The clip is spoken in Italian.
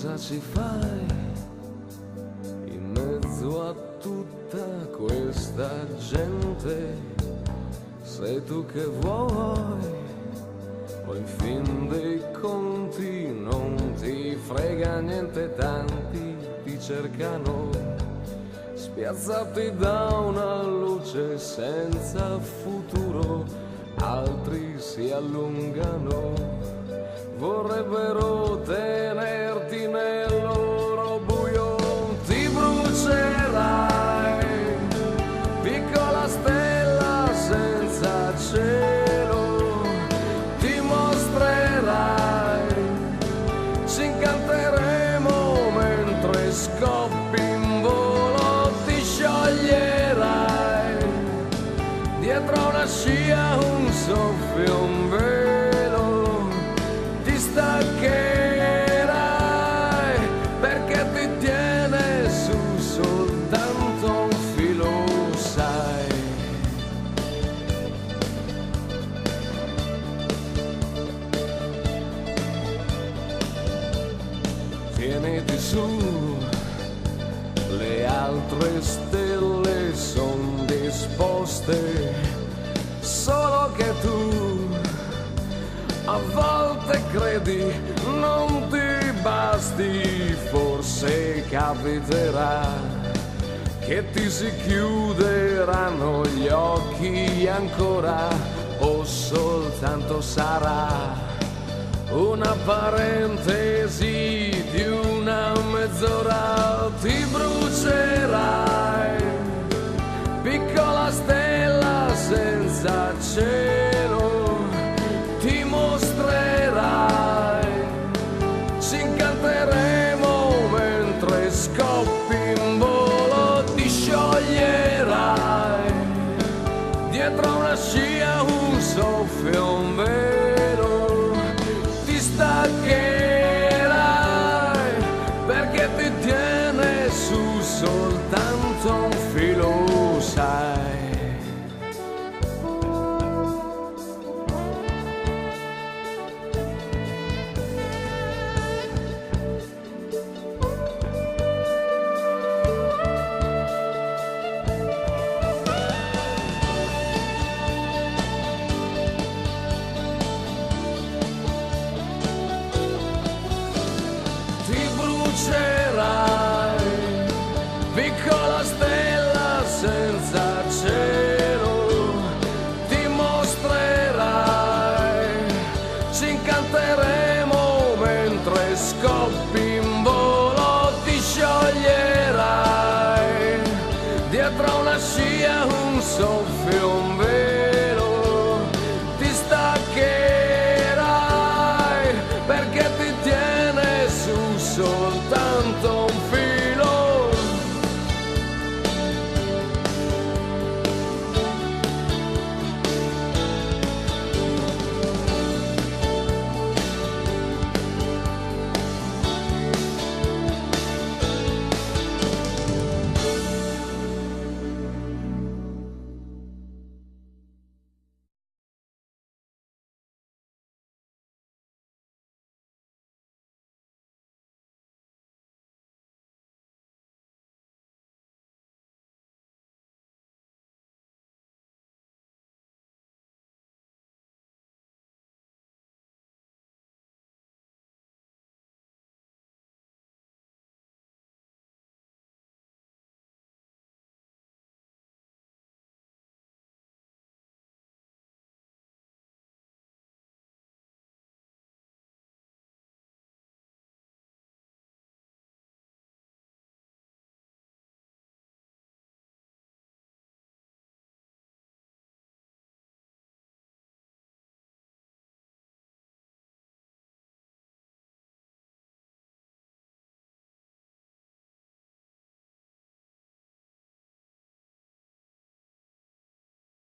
cosa ci fai in mezzo a tutta questa gente? Sei tu che vuoi o in fin dei conti non ti frega niente, tanti ti cercano spiazzati da una luce senza futuro, altri si allungano, vorrebbero tenerti nel loro buio. Ti brucerai, piccola stella senza cielo, ti mostrerai, ci incanteremo mentre scoppi in volo, ti scioglierai, dietro una scia un soffio, un velo, ti staccherai perché ti tiene su soltanto un filo, sai. Tieniti su, le altre stelle son disposte, solo che tu a volte credi non ti basti, forse capiterà che ti si chiuderanno gli occhi ancora, o soltanto sarà una parentesi di una mezz'ora. Ti brucerai, piccola stella senza cielo, ti mostrerai, ci incanteremo mentre scoppi in volo, ti scioglierai, dietro una scia un soffio, un velo, ti staccherai perché ti tiene su soltanto un filo, sai. Piccola stella senza cielo, ti mostrerai, ci incanterai.